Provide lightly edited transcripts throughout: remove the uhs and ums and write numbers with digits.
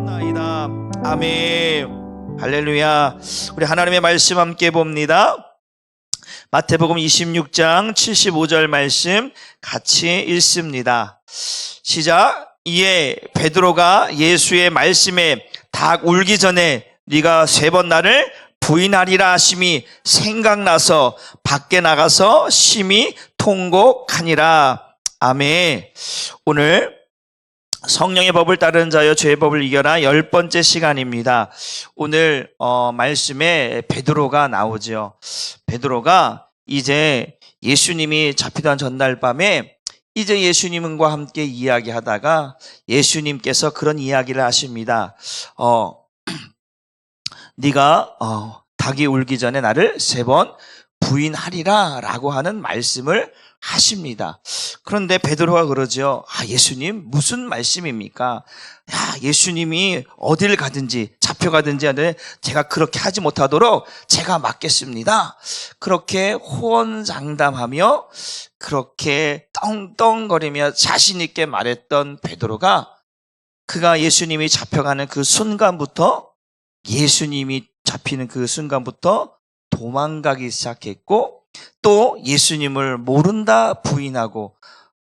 나이다. 아멘. 할렐루야. 우리 하나님의 말씀 함께 봅니다. 마태복음 26장 75절 말씀 같이 읽습니다. 시작. 이에 베드로가 예수의 말씀에 닭 울기 전에 네가 3번 나를 부인하리라 하심이 생각나서 밖에 나가서 심히 통곡하니라. 아멘. 오늘 성령의 법을 따르는 자여 죄의 법을 이겨라 10번째 시간입니다. 오늘 말씀에 베드로가 나오죠. 베드로가 이제 예수님이 잡히던 전날 밤에 이제 예수님과 함께 이야기하다가 예수님께서 그런 이야기를 하십니다. 네가 닭이 울기 전에 나를 3번 부인하리라 라고 하는 말씀을 하십니다. 그런데 베드로가 그러죠. 예수님 무슨 말씀입니까? 예수님이 어디를 가든지 잡혀가든지 하는데 제가 그렇게 하지 못하도록 제가 막겠습니다. 그렇게 호언장담하며 그렇게 떵떵거리며 자신 있게 말했던 베드로가 그가 예수님이 잡혀가는 그 순간부터 예수님이 잡히는 그 순간부터 도망가기 시작했고 또 예수님을 모른다 부인하고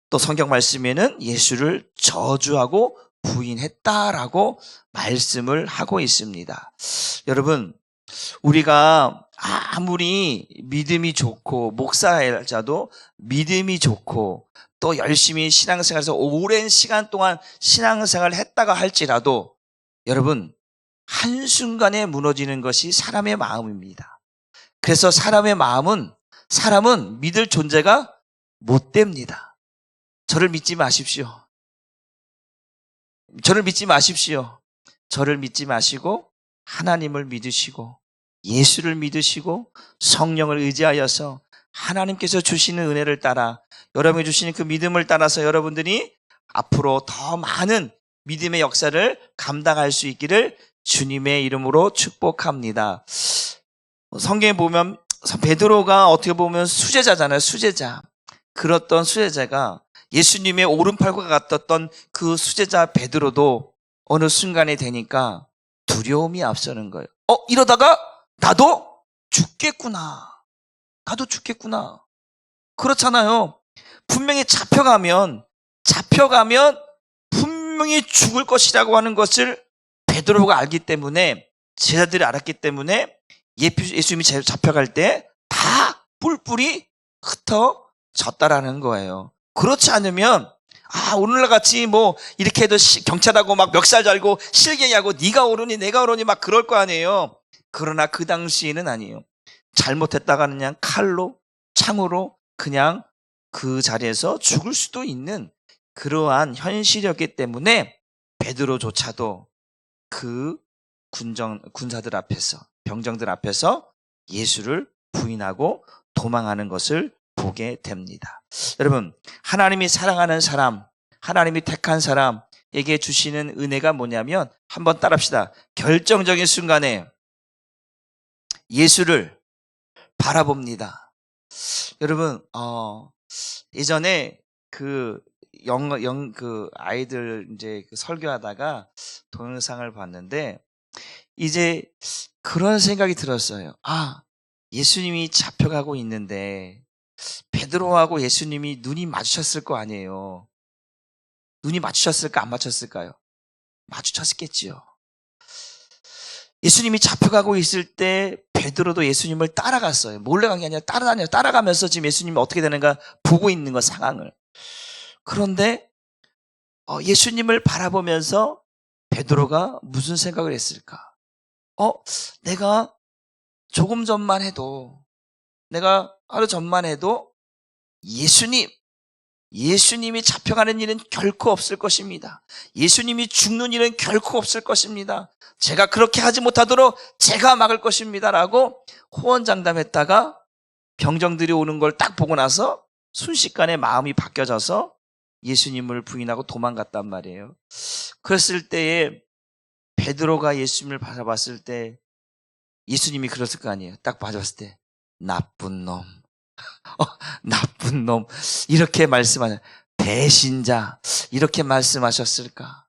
또 성경 말씀에는 예수를 저주하고 부인했다라고 말씀을 하고 있습니다. 여러분, 우리가 아무리 믿음이 좋고 목사자도 믿음이 좋고 또 열심히 신앙생활에서 오랜 시간 동안 신앙생활을 했다가 할지라도 여러분 한순간에 무너지는 것이 사람의 마음입니다. 그래서 사람은 믿을 존재가 못 됩니다. 저를 믿지 마십시오. 저를 믿지 마시고 하나님을 믿으시고 예수를 믿으시고 성령을 의지하여서 하나님께서 주시는 은혜를 따라 여러분이 주시는 그 믿음을 따라서 여러분들이 앞으로 더 많은 믿음의 역사를 감당할 수 있기를 주님의 이름으로 축복합니다. 성경에 보면 베드로가 어떻게 보면 수제자잖아요. 수제자. 그렇던 수제자가 예수님의 오른팔과 같았던 그 수제자 베드로도 어느 순간에 되니까 두려움이 앞서는 거예요. 이러다가 나도 죽겠구나. 그렇잖아요. 분명히 잡혀가면 분명히 죽을 것이라고 하는 것을 베드로가 알기 때문에 제자들이 알았기 때문에 예수님이 잡혀갈 때 다 뿔뿔이 흩어졌다라는 거예요. 그렇지 않으면 오늘날 같이 이렇게 해도 경찰하고 막 멱살 잘고 실갱이하고 네가 옳으니 내가 옳으니 막 그럴 거 아니에요. 그러나 그 당시에는 아니에요. 잘못했다가 그냥 칼로 창으로 그냥 그 자리에서 죽을 수도 있는 그러한 현실이었기 때문에 베드로조차도 그 군사들 앞에서 병정들 앞에서 예수를 부인하고 도망하는 것을 보게 됩니다. 여러분, 하나님이 사랑하는 사람, 하나님이 택한 사람에게 주시는 은혜가 뭐냐면 한번 따라합시다. 결정적인 순간에 예수를 바라봅니다. 여러분, 예전에 그 아이들 이제 설교하다가 동영상을 봤는데 이제 그런 생각이 들었어요. 예수님이 잡혀가고 있는데 베드로하고 예수님이 눈이 마주쳤을 거 아니에요. 눈이 마주쳤을까 안 마주쳤을까요? 마주쳤겠지요. 예수님이 잡혀가고 있을 때 베드로도 예수님을 따라갔어요. 몰래 간 게 아니라 따라가면서 지금 예수님이 어떻게 되는가 보고 있는 거 상황을. 그런데 예수님을 바라보면서 베드로가 무슨 생각을 했을까? 내가 조금 전만 해도 내가 하루 전만 해도 예수님이 잡혀가는 일은 결코 없을 것입니다. 예수님이 죽는 일은 결코 없을 것입니다. 제가 그렇게 하지 못하도록 제가 막을 것입니다 라고 호언장담했다가 병정들이 오는 걸 딱 보고 나서 순식간에 마음이 바뀌어져서 예수님을 부인하고 도망갔단 말이에요. 그랬을 때에 베드로가 예수님을 바라봤을 때 예수님이 그랬을 거 아니에요. 딱 봐줬을 때 나쁜 놈, 나쁜 놈 이렇게 말씀하는 배신자 이렇게 말씀하셨을까?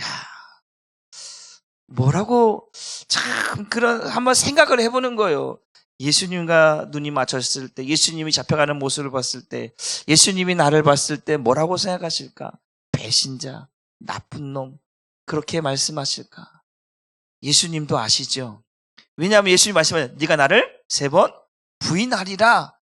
야, 뭐라고 참 그런 한번 생각을 해보는 거예요. 예수님과 눈이 맞췄을 때, 예수님이 잡혀가는 모습을 봤을 때, 예수님이 나를 봤을 때 뭐라고 생각하실까? 배신자, 나쁜 놈 그렇게 말씀하실까? 예수님도 아시죠? 왜냐하면 예수님 말씀하셨어요. 네가 나를 3번 부인하리라.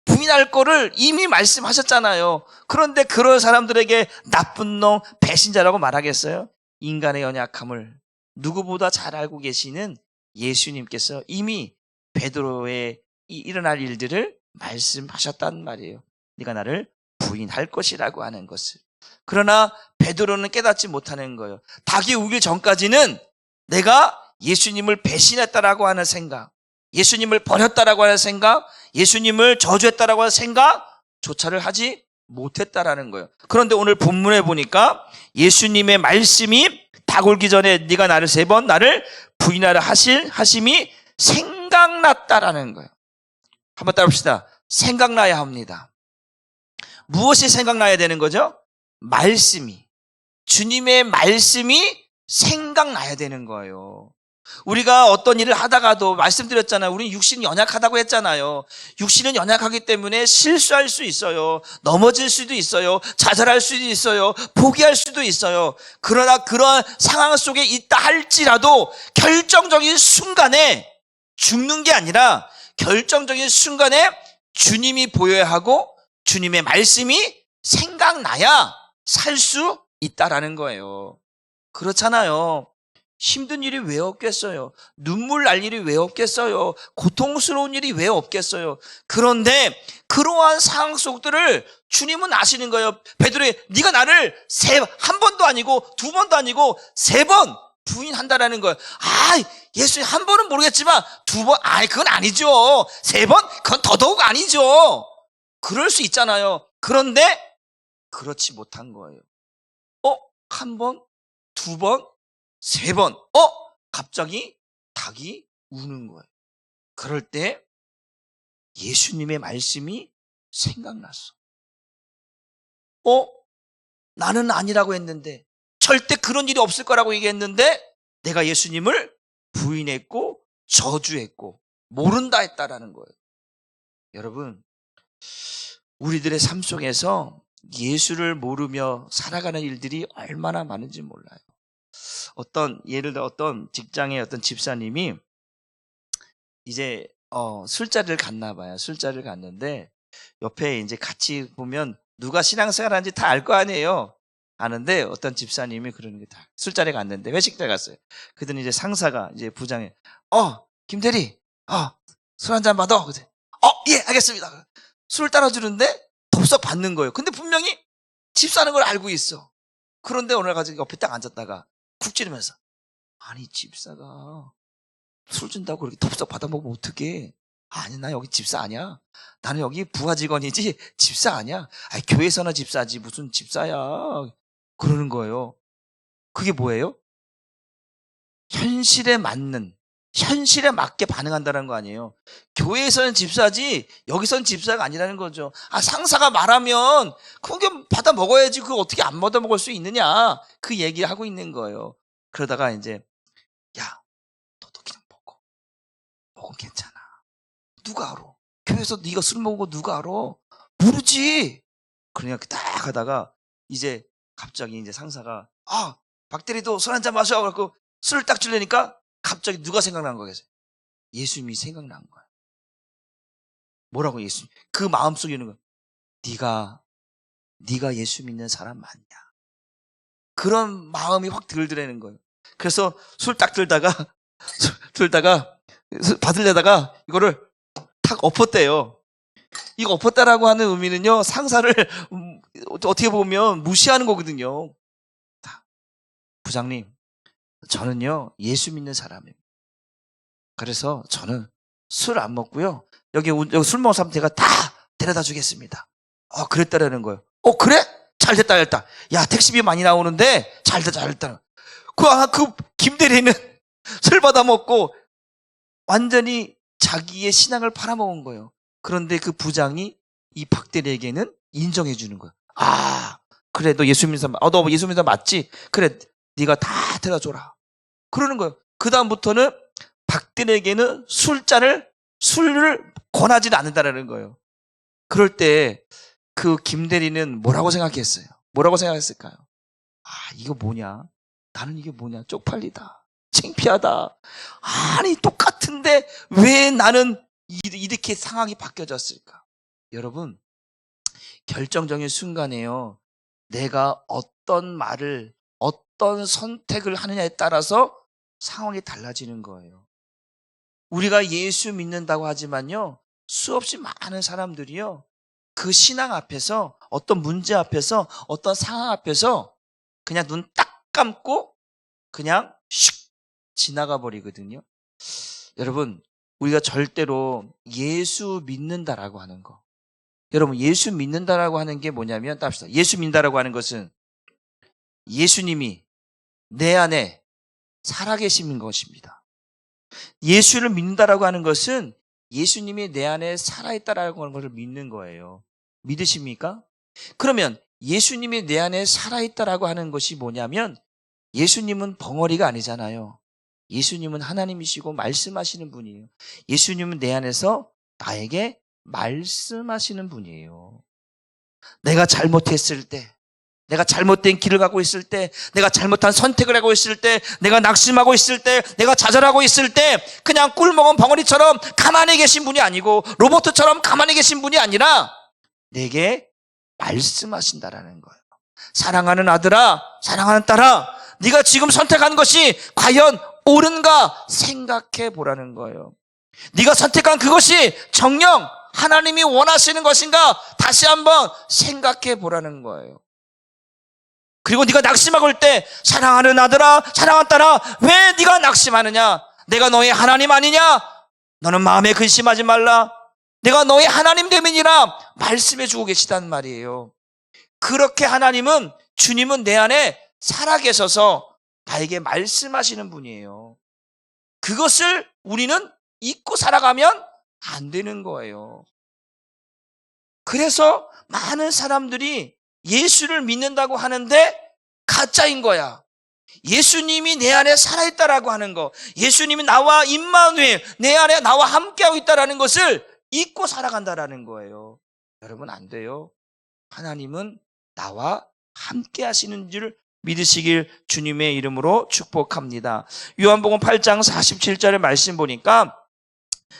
부인할 거를 이미 말씀하셨잖아요. 그런데 그런 사람들에게 나쁜 놈, 배신자라고 말하겠어요? 인간의 연약함을 누구보다 잘 알고 계시는 예수님께서 이미 베드로의 일어날 일들을 말씀하셨단 말이에요. 네가 나를 부인할 것이라고 하는 것을. 그러나 베드로는 깨닫지 못하는 거예요. 닭이 우길 전까지는 내가 예수님을 배신했다라고 하는 생각, 예수님을 버렸다라고 하는 생각, 예수님을 저주했다라고 하는 생각조차를 하지 못했다라는 거예요. 그런데 오늘 본문에 보니까 예수님의 말씀이 닭 울기 전에 네가 나를 3번 나를 부인하라 하심이 생각났다라는 거예요. 한번 따라합시다. 생각나야 합니다. 무엇이 생각나야 되는 거죠? 말씀이. 주님의 말씀이 생각나야 되는 거예요. 우리가 어떤 일을 하다가도 말씀드렸잖아요. 우리는 육신이 연약하다고 했잖아요. 육신은 연약하기 때문에 실수할 수 있어요. 넘어질 수도 있어요. 좌절할 수도 있어요. 포기할 수도 있어요. 그러나 그런 상황 속에 있다 할지라도 결정적인 순간에 죽는 게 아니라 결정적인 순간에 주님이 보여야 하고 주님의 말씀이 생각나야 살 수 있다라는 거예요. 그렇잖아요. 힘든 일이 왜 없겠어요? 눈물 날 일이 왜 없겠어요? 고통스러운 일이 왜 없겠어요? 그런데 그러한 상황 속들을 주님은 아시는 거예요. 베드로의 네가 나를 한 번도 아니고 2번도 아니고 3번 부인한다라는 거예요. 예수님 한 번은 모르겠지만 2번, 그건 아니죠. 3번? 그건 더더욱 아니죠. 그럴 수 있잖아요. 그런데 그렇지 못한 거예요. 한 번, 2번, 3번. 갑자기 닭이 우는 거예요. 그럴 때 예수님의 말씀이 생각났어. 나는 아니라고 했는데, 절대 그런 일이 없을 거라고 얘기했는데 내가 예수님을 부인했고 저주했고 모른다 했다라는 거예요. 여러분, 우리들의 삶 속에서 예수를 모르며 살아가는 일들이 얼마나 많은지 몰라요. 예를 들어 어떤 직장의 어떤 집사님이 이제 술자리를 갔나 봐요. 술자리를 갔는데 옆에 이제 같이 보면 누가 신앙생활 하는지 다 알 거 아니에요. 아는데 어떤 집사님이 그러는 게 다 술자리에 갔는데 회식장에 갔어요. 그랬더니 이제 상사가 이제 부장에 김대리 술 한잔 받아. 예, 알겠습니다. 술을 따라주는데 덥석 받는 거예요. 근데 분명히 집사는 걸 알고 있어. 그런데 오늘 가지고 옆에 딱 앉았다가 쿡 찌르면서 아니 집사가 술 준다고 그렇게 덥석 받아먹으면 어떡해. 아니 나 여기 집사 아니야. 나는 여기 부하 직원이지 집사 아니야. 교회에서나 집사지 무슨 집사야. 그러는 거예요. 그게 뭐예요? 현실에 맞게 반응한다는 거 아니에요. 교회에서는 집사지 여기서는 집사가 아니라는 거죠. 상사가 말하면 그게 받아 먹어야지 그거 어떻게 안 받아 먹을 수 있느냐 그 얘기를 하고 있는 거예요. 그러다가 이제 야 너도 그냥 먹으면 괜찮아. 누가 알아? 교회에서 네가 술 먹은 거 누가 알아? 모르지. 그러니까 딱 하다가 이제 갑자기 이제 상사가 박대리도 술 한잔 마셔. 그래갖고 술을 딱 주려니까 갑자기 누가 생각난 거겠어요? 예수님이 생각난 거야. 뭐라고 예수님? 그 마음속에 있는 거야. 네가 예수 믿는 사람 맞냐? 그런 마음이 확 들더라는 거예요. 그래서 술 딱 들다가 받으려다가 이거를 탁 엎었대요. 이거 엎었다라고 하는 의미는요, 상사를 어떻게 보면 무시하는 거거든요. 부장님, 저는요 예수 믿는 사람이에요. 그래서 저는 술 안 먹고요. 여기 술 먹은 사람 제가 다 데려다 주겠습니다. 그랬다라는 거예요. 그래? 잘 됐다. 야, 택시비 많이 나오는데 잘 됐다. 그 김대리는 술 받아 먹고 완전히 자기의 신앙을 팔아먹은 거예요. 그런데 그 부장이 이 박대리에게는 인정해 주는 거예요. 아, 그래, 너 예수 믿는 사람, 너 예수 믿는 사람 맞지? 그래, 네가 다 데려줘라. 그러는 거예요. 그 다음부터는 박대리에게는 술을 권하지는 않는다는 거예요. 그럴 때 그 김대리는 뭐라고 생각했어요? 뭐라고 생각했을까요? 아, 이거 뭐냐? 나는 이게 뭐냐? 쪽팔리다. 창피하다. 아니, 똑같은데 왜 나는 이렇게 상황이 바뀌어졌을까? 여러분, 결정적인 순간에요. 내가 어떤 말을, 어떤 선택을 하느냐에 따라서 상황이 달라지는 거예요. 우리가 예수 믿는다고 하지만요, 수없이 많은 사람들이요, 그 신앙 앞에서, 어떤 문제 앞에서, 어떤 상황 앞에서 그냥 눈 딱 감고 그냥 슉 지나가 버리거든요. 여러분, 우리가 절대로 예수 믿는다라고 하는 거. 여러분, 예수 믿는다라고 하는 게 뭐냐면, 따릅시다. 예수 믿는다라고 하는 것은 예수님이 내 안에 살아계시는 것입니다. 예수를 믿는다라고 하는 것은 예수님이 내 안에 살아있다라고 하는 것을 믿는 거예요. 믿으십니까? 그러면 예수님이 내 안에 살아있다라고 하는 것이 뭐냐면, 예수님은 벙어리가 아니잖아요. 예수님은 하나님이시고 말씀하시는 분이에요. 예수님은 내 안에서 나에게 말씀하시는 분이에요. 내가 잘못했을 때, 내가 잘못된 길을 가고 있을 때, 내가 잘못한 선택을 하고 있을 때, 내가 낙심하고 있을 때, 내가 좌절하고 있을 때, 그냥 꿀먹은 벙어리처럼 가만히 계신 분이 아니고 로봇처럼 가만히 계신 분이 아니라 내게 말씀하신다라는 거예요. 사랑하는 아들아, 사랑하는 딸아, 네가 지금 선택한 것이 과연 옳은가 생각해 보라는 거예요. 네가 선택한 그것이 정녕 하나님이 원하시는 것인가 다시 한번 생각해 보라는 거예요. 그리고 네가 낙심하고 있을 때, 사랑하는 아들아, 사랑하는 딸아, 왜 네가 낙심하느냐? 내가 너의 하나님 아니냐? 너는 마음에 근심하지 말라. 내가 너의 하나님 됨이니라 말씀해 주고 계시단 말이에요. 그렇게 하나님은, 주님은 내 안에 살아계셔서 나에게 말씀하시는 분이에요. 그것을 우리는 잊고 살아가면 안 되는 거예요. 그래서 많은 사람들이 예수를 믿는다고 하는데 가짜인 거야. 예수님이 내 안에 살아있다라고 하는 거, 예수님이 나와 임마누엘, 내 안에 나와 함께하고 있다라는 것을 잊고 살아간다라는 거예요. 여러분, 안 돼요. 하나님은 나와 함께 하시는 줄 믿으시길 주님의 이름으로 축복합니다. 요한복음 8장 47절의 말씀 보니까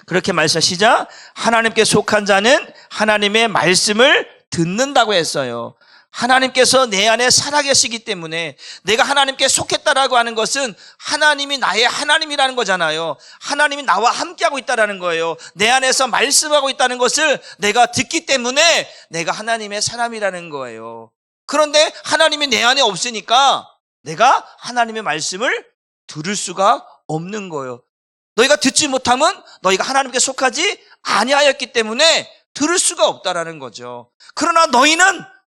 그렇게 말씀하시자, 하나님께 속한 자는 하나님의 말씀을 듣는다고 했어요. 하나님께서 내 안에 살아계시기 때문에, 내가 하나님께 속했다라고 하는 것은 하나님이 나의 하나님이라는 거잖아요. 하나님이 나와 함께하고 있다는 거예요. 내 안에서 말씀하고 있다는 것을 내가 듣기 때문에 내가 하나님의 사람이라는 거예요. 그런데 하나님이 내 안에 없으니까 내가 하나님의 말씀을 들을 수가 없는 거예요. 너희가 듣지 못하면 너희가 하나님께 속하지 아니하였기 때문에 들을 수가 없다라는 거죠. 그러나 너희는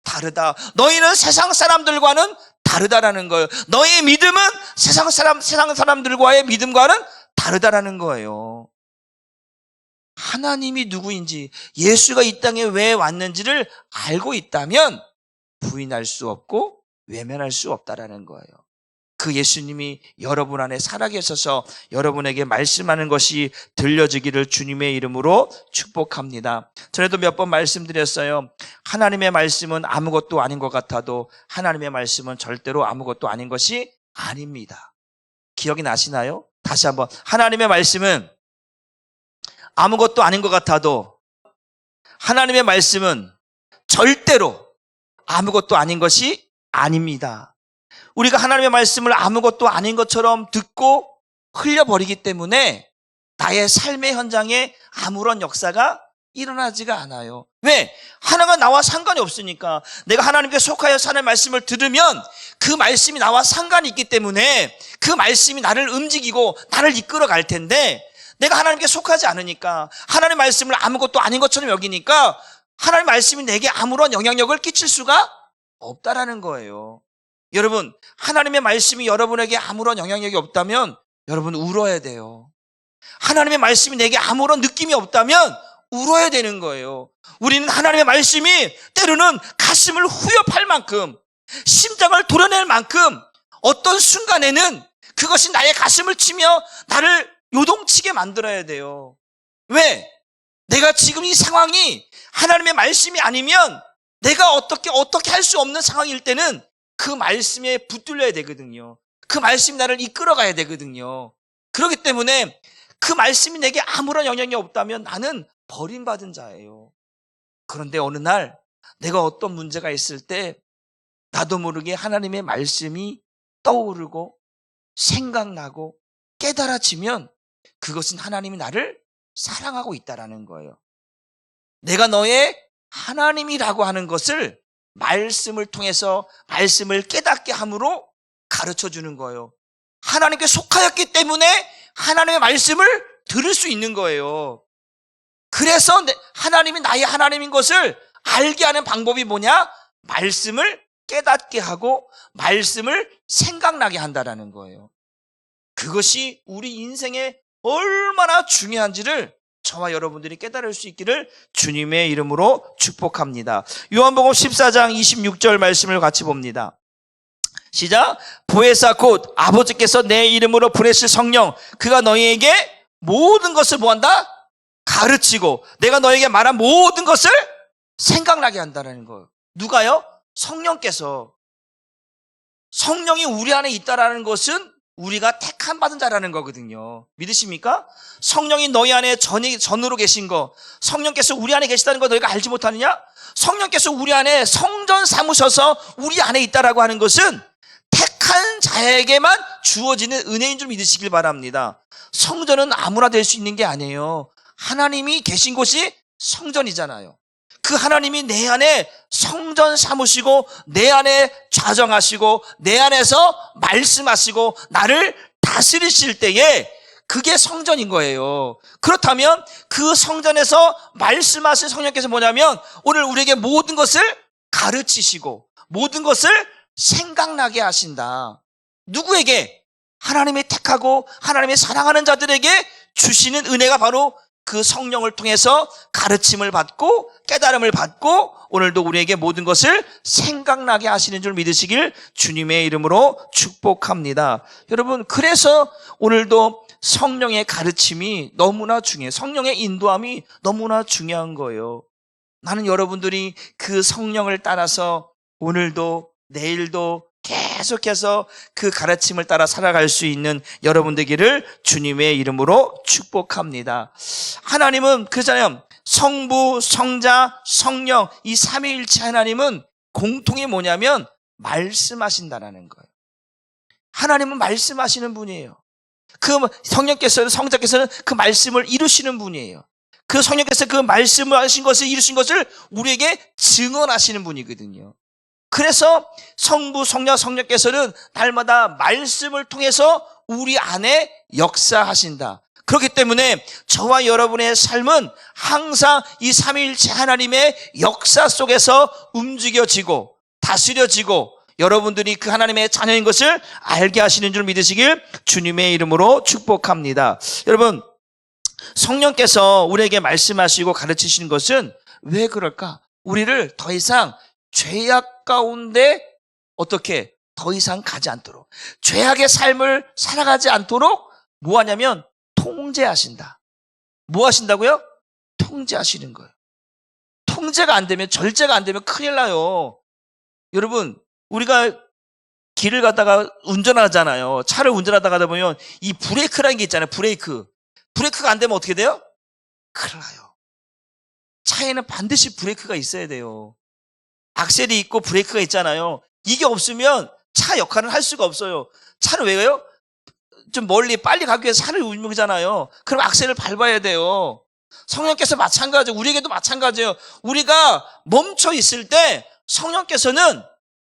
다르다. 너희는 세상 사람들과는 다르다라는 거예요. 너희의 믿음은 세상 사람들과의 믿음과는 다르다라는 거예요. 하나님이 누구인지, 예수가 이 땅에 왜 왔는지를 알고 있다면 부인할 수 없고 외면할 수 없다라는 거예요. 그 예수님이 여러분 안에 살아계셔서 여러분에게 말씀하는 것이 들려지기를 주님의 이름으로 축복합니다. 전에도 몇 번 말씀드렸어요. 하나님의 말씀은 아무것도 아닌 것 같아도 하나님의 말씀은 절대로 아무것도 아닌 것이 아닙니다. 기억이 나시나요? 다시 한번, 하나님의 말씀은 아무것도 아닌 것 같아도 하나님의 말씀은 절대로 아무것도 아닌 것이 아닙니다. 우리가 하나님의 말씀을 아무것도 아닌 것처럼 듣고 흘려버리기 때문에 나의 삶의 현장에 아무런 역사가 일어나지가 않아요. 왜? 하나가 나와 상관이 없으니까. 내가 하나님께 속하여 사는 말씀을 들으면 그 말씀이 나와 상관이 있기 때문에 그 말씀이 나를 움직이고 나를 이끌어 갈 텐데, 내가 하나님께 속하지 않으니까, 하나님의 말씀을 아무것도 아닌 것처럼 여기니까 하나님의 말씀이 내게 아무런 영향력을 끼칠 수가 없다라는 거예요. 여러분, 하나님의 말씀이 여러분에게 아무런 영향력이 없다면 여러분 울어야 돼요. 하나님의 말씀이 내게 아무런 느낌이 없다면 울어야 되는 거예요. 우리는 하나님의 말씀이 때로는 가슴을 후벼팔 만큼, 심장을 도려낼 만큼 어떤 순간에는 그것이 나의 가슴을 치며 나를 요동치게 만들어야 돼요. 왜? 내가 지금 이 상황이 하나님의 말씀이 아니면 내가 어떻게 할 수 없는 상황일 때는 그 말씀에 붙들려야 되거든요. 그 말씀이 나를 이끌어가야 되거든요. 그렇기 때문에 그 말씀이 내게 아무런 영향이 없다면 나는 버림받은 자예요. 그런데 어느 날 내가 어떤 문제가 있을 때 나도 모르게 하나님의 말씀이 떠오르고 생각나고 깨달아지면 그것은 하나님이 나를 사랑하고 있다라는 거예요. 내가 너의 하나님이라고 하는 것을 말씀을 통해서 말씀을 깨닫게 함으로 가르쳐 주는 거예요. 하나님께 속하였기 때문에 하나님의 말씀을 들을 수 있는 거예요. 그래서 하나님이 나의 하나님인 것을 알게 하는 방법이 뭐냐? 말씀을 깨닫게 하고 말씀을 생각나게 한다라는 거예요. 그것이 우리 인생에 얼마나 중요한지를 저와 여러분들이 깨달을 수 있기를 주님의 이름으로 축복합니다. 요한복음 14장 26절 말씀을 같이 봅니다. 시작. 보혜사 곧 아버지께서 내 이름으로 보내실 성령, 그가 너희에게 모든 것을 뭐한다? 가르치고 내가 너에게 말한 모든 것을 생각나게 한다는 거예요. 누가요? 성령께서. 성령이 우리 안에 있다라는 것은 우리가 택함 받은 자라는 거거든요. 믿으십니까? 성령이 너희 안에 전으로 계신 거, 성령께서 우리 안에 계시다는 거 너희가 알지 못하느냐? 성령께서 우리 안에 성전 삼으셔서 우리 안에 있다라고 하는 것은 택한 자에게만 주어지는 은혜인 줄 믿으시길 바랍니다. 성전은 아무나 될 수 있는 게 아니에요. 하나님이 계신 곳이 성전이잖아요. 그 하나님이 내 안에 성전 삼으시고 내 안에 좌정하시고 내 안에서 말씀하시고 나를 다스리실 때에 그게 성전인 거예요. 그렇다면 그 성전에서 말씀하신 성령께서 뭐냐면 오늘 우리에게 모든 것을 가르치시고 모든 것을 생각나게 하신다. 누구에게? 하나님의 택하고 하나님의 사랑하는 자들에게 주시는 은혜가 바로 그 성령을 통해서 가르침을 받고 깨달음을 받고 오늘도 우리에게 모든 것을 생각나게 하시는 줄 믿으시길 주님의 이름으로 축복합니다. 여러분, 그래서 오늘도 성령의 가르침이 너무나 중요해요. 성령의 인도함이 너무나 중요한 거예요. 나는 여러분들이 그 성령을 따라서 오늘도 내일도 계속해서 그 가르침을 따라 살아갈 수 있는 여러분 되기를 주님의 이름으로 축복합니다. 하나님은 그러잖아요. 성부, 성자, 성령 이 삼위일체 하나님은 공통이 뭐냐면 말씀하신다라는 거예요. 하나님은 말씀하시는 분이에요. 그 성령께서는 성자께서는 그 말씀을 이루시는 분이에요. 그 성령께서 그 말씀을 하신 것을 이루신 것을 우리에게 증언하시는 분이거든요. 그래서 성부, 성자, 성령께서는 날마다 말씀을 통해서 우리 안에 역사하신다. 그렇기 때문에 저와 여러분의 삶은 항상 이 삼위일체 하나님의 역사 속에서 움직여지고 다스려지고 여러분들이 그 하나님의 자녀인 것을 알게 하시는 줄 믿으시길 주님의 이름으로 축복합니다. 여러분, 성령께서 우리에게 말씀하시고 가르치시는 것은 왜 그럴까? 우리를 더 이상 죄악 가운데 어떻게 더 이상 가지 않도록, 죄악의 삶을 살아가지 않도록 뭐 하냐면 통제하신다. 뭐 하신다고요? 통제하시는 거예요. 통제가 안 되면, 절제가 안 되면 큰일 나요. 여러분, 우리가 길을 가다가 운전하잖아요. 차를 운전하다가 보면 이 브레이크라는 게 있잖아요. 브레이크가 안 되면 어떻게 돼요? 큰일 나요. 차에는 반드시 브레이크가 있어야 돼요. 악셀이 있고 브레이크가 있잖아요. 이게 없으면 차 역할을 할 수가 없어요. 차는 왜요? 좀 멀리 빨리 가기 위해서 차를 움직이잖아요. 그럼 악셀을 밟아야 돼요. 성령께서 마찬가지예요. 우리에게도 마찬가지예요. 우리가 멈춰 있을 때 성령께서는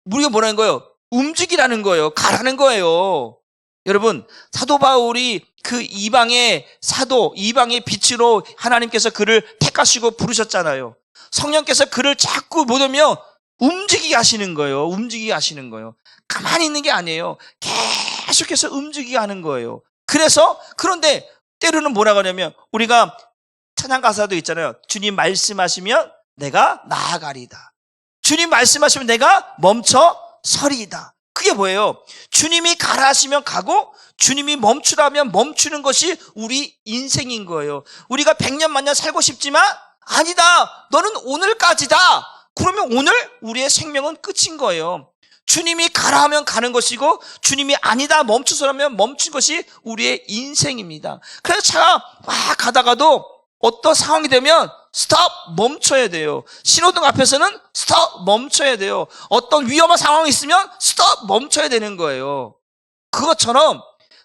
우리가 뭐라는 거예요? 움직이라는 거예요. 가라는 거예요. 여러분, 사도 바울이 그 이방의 사도, 이방의 빛으로 하나님께서 그를 택하시고 부르셨잖아요. 성령께서 그를 자꾸 못 오면 움직이게 하시는 거예요. 움직이게 하시는 거예요. 가만히 있는 게 아니에요. 계속해서 움직이게 하는 거예요. 그런데 때로는 뭐라 그러냐면 우리가 찬양 가사도 있잖아요. 주님 말씀하시면 내가 나아가리다. 주님 말씀하시면 내가 멈춰 서리이다. 그게 뭐예요? 주님이 가라 하시면 가고 주님이 멈추라면 멈추는 것이 우리 인생인 거예요. 우리가 100년 만년 살고 싶지만 아니다. 너는 오늘까지다. 그러면 오늘 우리의 생명은 끝인 거예요. 주님이 가라 하면 가는 것이고 주님이 아니다 멈추서라면 멈춘 것이 우리의 인생입니다. 그래서 차가 막 가다가도 어떤 상황이 되면 스톱 멈춰야 돼요. 신호등 앞에서는 스톱 멈춰야 돼요. 어떤 위험한 상황이 있으면 스톱 멈춰야 되는 거예요. 그것처럼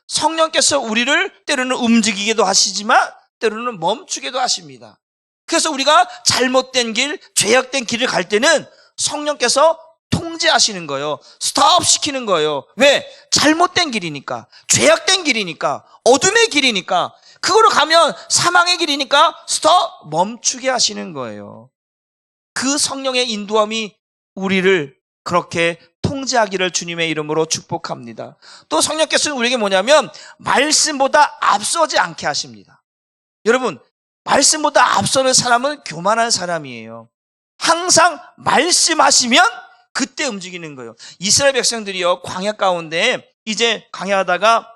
성령께서 우리를 때로는 움직이기도 하시지만 때로는 멈추기도 하십니다. 그래서 우리가 잘못된 길, 죄악된 길을 갈 때는 성령께서 통제하시는 거예요. 스톱 시키는 거예요. 왜? 잘못된 길이니까, 죄악된 길이니까, 어둠의 길이니까, 그거로 가면 사망의 길이니까 스톱 멈추게 하시는 거예요. 그 성령의 인도함이 우리를 그렇게 통제하기를 주님의 이름으로 축복합니다. 또 성령께서는 우리에게 뭐냐면 말씀보다 앞서지 않게 하십니다. 여러분, 말씀보다 앞서는 사람은 교만한 사람이에요. 항상 말씀하시면 그때 움직이는 거예요. 이스라엘 백성들이요, 광야 가운데 이제 광야하다가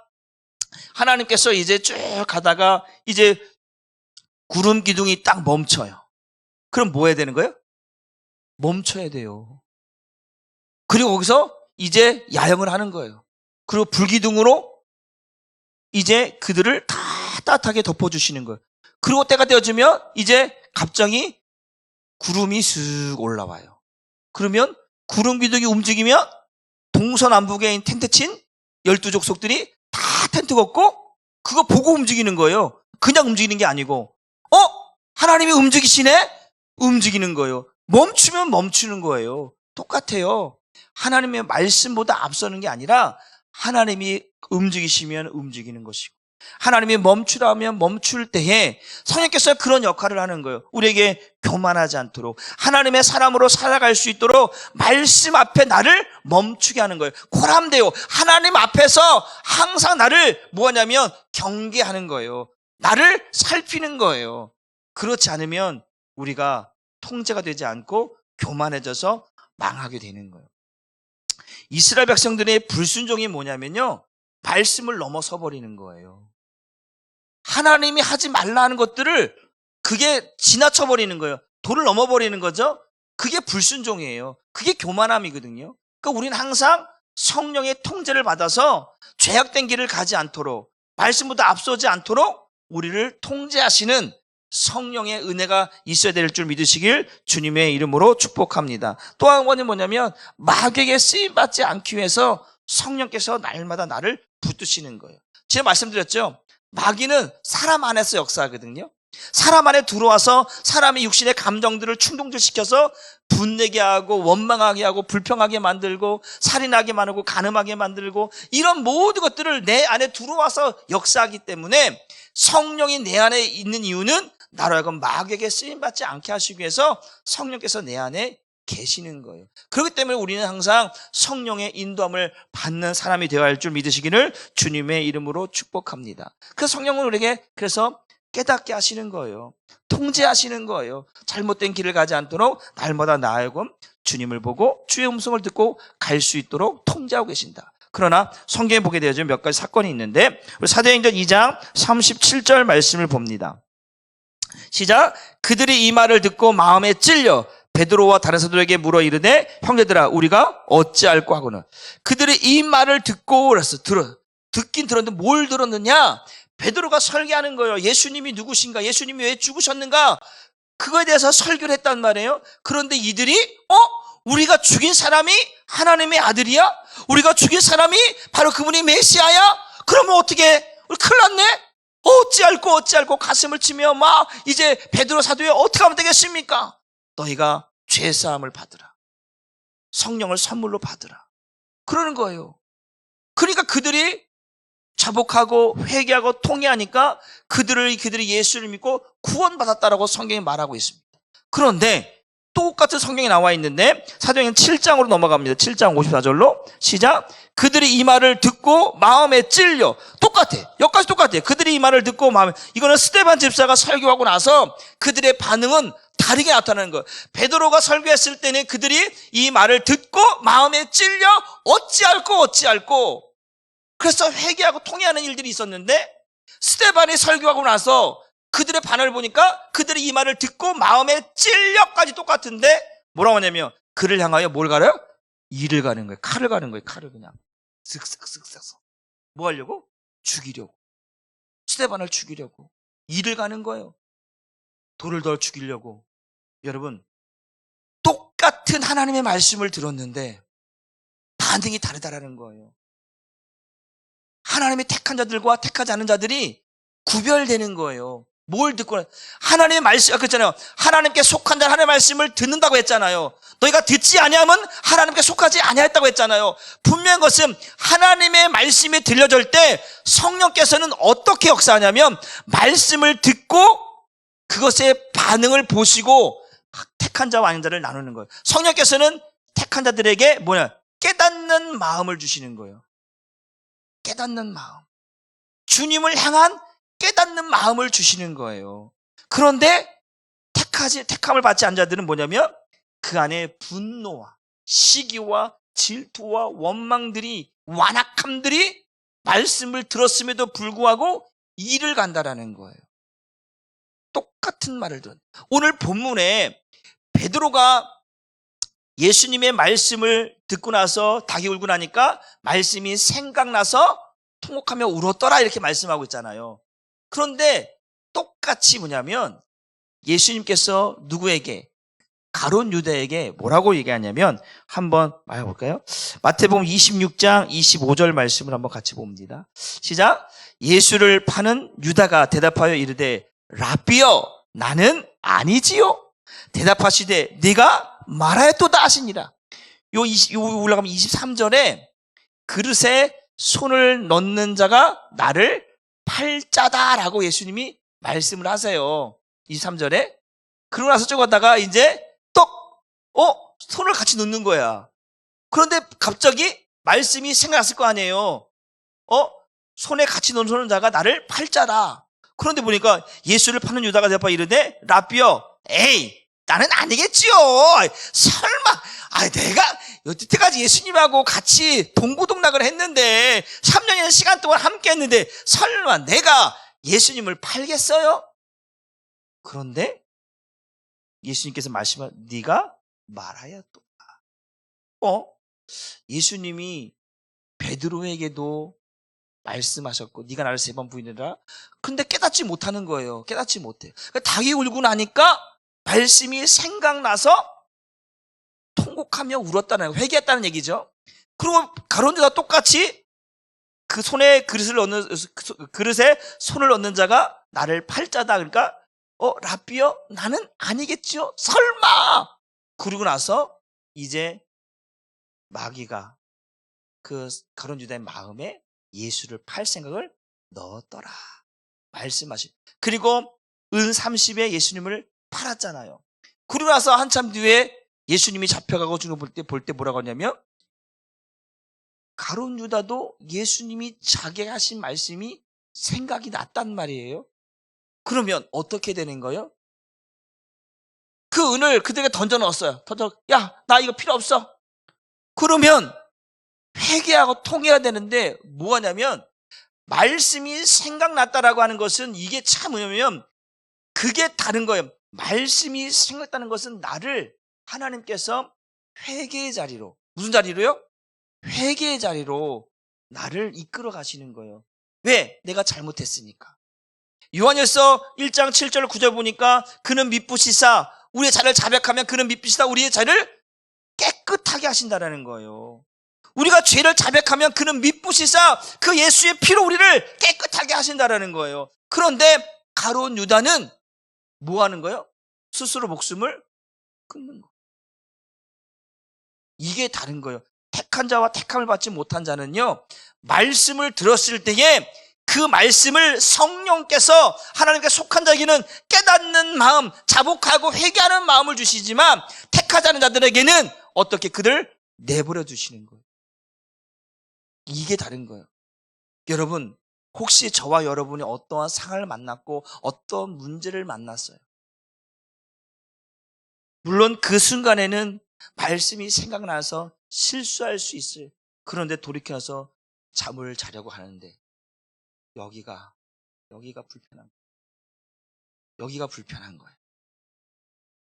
하나님께서 이제 쭉 가다가 이제 구름 기둥이 딱 멈춰요. 그럼 뭐 해야 되는 거예요? 멈춰야 돼요. 그리고 거기서 이제 야영을 하는 거예요. 그리고 불기둥으로 이제 그들을 다 따뜻하게 덮어주시는 거예요. 그리고 때가 되어지면 이제 갑자기 구름이 쓱 올라와요. 그러면 구름 기둥이 움직이면 동서남북에 있는 텐트 친 12족속들이 다 텐트 걷고 그거 보고 움직이는 거예요. 그냥 움직이는 게 아니고 하나님이 움직이시네? 움직이는 거예요. 멈추면 멈추는 거예요. 똑같아요. 하나님의 말씀보다 앞서는 게 아니라 하나님이 움직이시면 움직이는 것이고 하나님이 멈추라 하면 멈출 때에 성령께서 그런 역할을 하는 거예요. 우리에게 교만하지 않도록 하나님의 사람으로 살아갈 수 있도록 말씀 앞에 나를 멈추게 하는 거예요. 고람되어 하나님 앞에서 항상 나를 뭐하냐면 경계하는 거예요. 나를 살피는 거예요. 그렇지 않으면 우리가 통제가 되지 않고 교만해져서 망하게 되는 거예요. 이스라엘 백성들의 불순종이 뭐냐면요, 말씀을 넘어서 버리는 거예요. 하나님이 하지 말라 하는 것들을 그게 지나쳐 버리는 거예요. 도를 넘어 버리는 거죠. 그게 불순종이에요. 그게 교만함이거든요. 그러니까 우리는 항상 성령의 통제를 받아서 죄악된 길을 가지 않도록, 말씀보다 앞서지 않도록 우리를 통제하시는 성령의 은혜가 있어야 될 줄 믿으시길 주님의 이름으로 축복합니다. 또 한 번은 뭐냐면 마귀에게 쓰임받지 않기 위해서 성령께서 날마다 나를 붙드시는 거예요. 제가 말씀드렸죠. 마귀는 사람 안에서 역사하거든요. 사람 안에 들어와서 사람의 육신의 감정들을 충동질시켜서 분내게 하고 원망하게 하고 불평하게 만들고 살인하게 만들고 간음하게 만들고 이런 모든 것들을 내 안에 들어와서 역사하기 때문에 성령이 내 안에 있는 이유는 나로 하여금 마귀에게 쓰임받지 않게 하시기 위해서 성령께서 내 안에 계시는 거예요. 그렇기 때문에 우리는 항상 성령의 인도함을 받는 사람이 되어야 할 줄 믿으시기를 주님의 이름으로 축복합니다. 그래서 성령은 우리에게 그래서 깨닫게 하시는 거예요. 통제하시는 거예요. 잘못된 길을 가지 않도록 날마다 나아가고 주님을 보고 주의 음성을 듣고 갈 수 있도록 통제하고 계신다. 그러나 성경에 보게 되어진 몇 가지 사건이 있는데 우리 사도행전 2장 37절 말씀을 봅니다. 시작. 그들이 이 말을 듣고 마음에 찔려 베드로와 다른 사도에게 물어 이르되 형제들아 우리가 어찌할꼬 하고는 그들이 이 말을 듣고 그랬어. 듣긴 들었는데 뭘 들었느냐? 베드로가 설계하는 거예요. 예수님이 누구신가? 예수님이 왜 죽으셨는가? 그거에 대해서 설교를 했단 말이에요. 그런데 이들이 우리가 죽인 사람이 하나님의 아들이야? 우리가 죽인 사람이 바로 그분이 메시아야? 그러면 어떻게? 우리 큰일 났네? 어찌할꼬 가슴을 치며 막 이제 베드로 사도에 어떻게 하면 되겠습니까? 너희가 죄사함을 받으라. 성령을 선물로 받으라. 그러는 거예요. 그러니까 그들이 자복하고 회개하고 통회하니까 그들이 예수를 믿고 구원받았다라고 성경이 말하고 있습니다. 그런데 똑같은 성경이 나와 있는데 사도행전 7장으로 넘어갑니다. 7장 54절로 시작. 그들이 이 말을 듣고 마음에 찔려 똑같아. 여기까지 똑같아. 그들이 이 말을 듣고 마음에, 이거는 스데반 집사가 설교하고 나서 그들의 반응은 다르게 나타나는 거예요. 베드로가 설교했을 때는 그들이 이 말을 듣고 마음에 찔려 어찌할꼬. 그래서 회개하고 통회하는 일들이 있었는데, 스데반이 설교하고 나서 그들의 반응을 보니까 그들이 이 말을 듣고 마음에 찔려까지 똑같은데, 뭐라고 하냐면 그를 향하여 뭘 가려요? 이를 가는 거예요. 칼을 가는 거예요. 칼을 그냥 쓱싹쓱싹. 뭐 하려고? 죽이려고. 스데반을 죽이려고. 이를 가는 거예요. 돌을 더 죽이려고. 여러분, 똑같은 하나님의 말씀을 들었는데 반응이 다르다라는 거예요. 하나님의 택한 자들과 택하지 않은 자들이 구별되는 거예요. 뭘 듣고, 하나님의 말씀, 그랬잖아요. 하나님께 속한 자 하나님의 말씀을 듣는다고 했잖아요. 너희가 듣지 아니하면 하나님께 속하지 아니하였다고 했잖아요. 분명한 것은 하나님의 말씀이 들려질 때 성령께서는 어떻게 역사하냐면 말씀을 듣고 그것의 반응을 보시고 택한 자와 아닌 자를 나누는 거예요. 성령께서는 택한 자들에게 깨닫는 마음을 주시는 거예요. 깨닫는 마음. 주님을 향한 깨닫는 마음을 주시는 거예요. 그런데 택함을 받지 않은 자들은 뭐냐면 그 안에 분노와 시기와 질투와 원망들이, 완악함들이 말씀을 들었음에도 불구하고 이를 간다라는 거예요. 똑같은 말을 들은. 오늘 본문에 베드로가 예수님의 말씀을 듣고 나서 닭이 울고 나니까 말씀이 생각나서 통곡하며 울었더라 이렇게 말씀하고 있잖아요. 그런데 똑같이 뭐냐면 예수님께서 누구에게, 가룟 유다에게 뭐라고 얘기하냐면 한번 봐볼까요? 마태복음 26장 25절 말씀을 한번 같이 봅니다. 시작. 예수를 파는 유다가 대답하여 이르되 라삐여 나는 아니지요. 대답하시되 네가 말하였도다 하시니라. 요 올라가면 23절에 그릇에 손을 넣는 자가 나를 팔자다라고 예수님이 말씀을 하세요. 23절에. 그러고 나서 쭉 가다가 이제 손을 같이 넣는 거야. 그런데 갑자기 말씀이 생각났을 거 아니에요. 손에 같이 넣는 자가 나를 팔자라. 그런데 보니까 예수를 파는 유다가 대답하여 이르되 라삐여 에이 나는 아니겠지요. 설마 내가 여태까지 예수님하고 같이 동고동락을 했는데 3년이라는 시간 동안 함께 했는데 설마 내가 예수님을 팔겠어요? 그런데 예수님께서 말씀하 네가 말하였도다. 예수님이 베드로에게도 말씀하셨고 네가 나를 3번 부인하라. 근데 깨닫지 못하는 거예요. 깨닫지 못해. 그러니까 닭이 울고 나니까 말씀이 생각나서 통곡하며 울었다는, 회개했다는 얘기죠. 그리고 가룟 유다 똑같이 그 손에 그릇에 손을 넣는 자가 나를 팔자다. 그러니까 라삐여 나는 아니겠죠. 설마. 그러고 나서 이제 마귀가 그 가룟 유다의 마음에 예수를 팔 생각을 넣었더라. 말씀하신. 그리고 은 30에 예수님을 팔았잖아요. 그러고 나서 한참 뒤에 예수님이 잡혀가고 죽는 볼 때 뭐라고 하냐면 가룟 유다도 예수님이 자기가 하신 말씀이 생각이 났단 말이에요. 그러면 어떻게 되는 거예요? 그 은을 그들에게 던져 넣었어요. 야, 나 이거 필요 없어. 그러면 회개하고 통해야 되는데 뭐 하냐면 말씀이 생각났다라고 하는 것은 이게 참 뭐냐면 그게 다른 거예요. 말씀이 생각났다는 것은 나를 하나님께서 회개의 자리로, 무슨 자리로요? 회개의 자리로 나를 이끌어 가시는 거예요. 왜? 내가 잘못했으니까. 요한일서 1장 7절 9절 보니까 그는 미쁘시사 우리의 자를 자백하면 그는 미쁘시사 우리의 자를 깨끗하게 하신다라는 거예요. 우리가 죄를 자백하면 그는 미쁘시사 그 예수의 피로 우리를 깨끗하게 하신다라는 거예요. 그런데 가룟 유다는 뭐 하는 거예요? 스스로 목숨을 끊는 거예요. 이게 다른 거예요. 택한 자와 택함을 받지 못한 자는요, 말씀을 들었을 때에 그 말씀을 성령께서 하나님께 속한 자에게는 깨닫는 마음, 자복하고 회개하는 마음을 주시지만 택하지 않은 자들에게는 어떻게 그들 내버려 두시는 거예요. 이게 다른 거예요. 여러분, 혹시 저와 여러분이 어떠한 상황을 만났고 어떤 문제를 만났어요? 물론 그 순간에는 말씀이 생각나서 실수할 수 있어요. 그런데 돌이켜서 잠을 자려고 하는데 여기가 불편한 거예요. 여기가 불편한 거예요.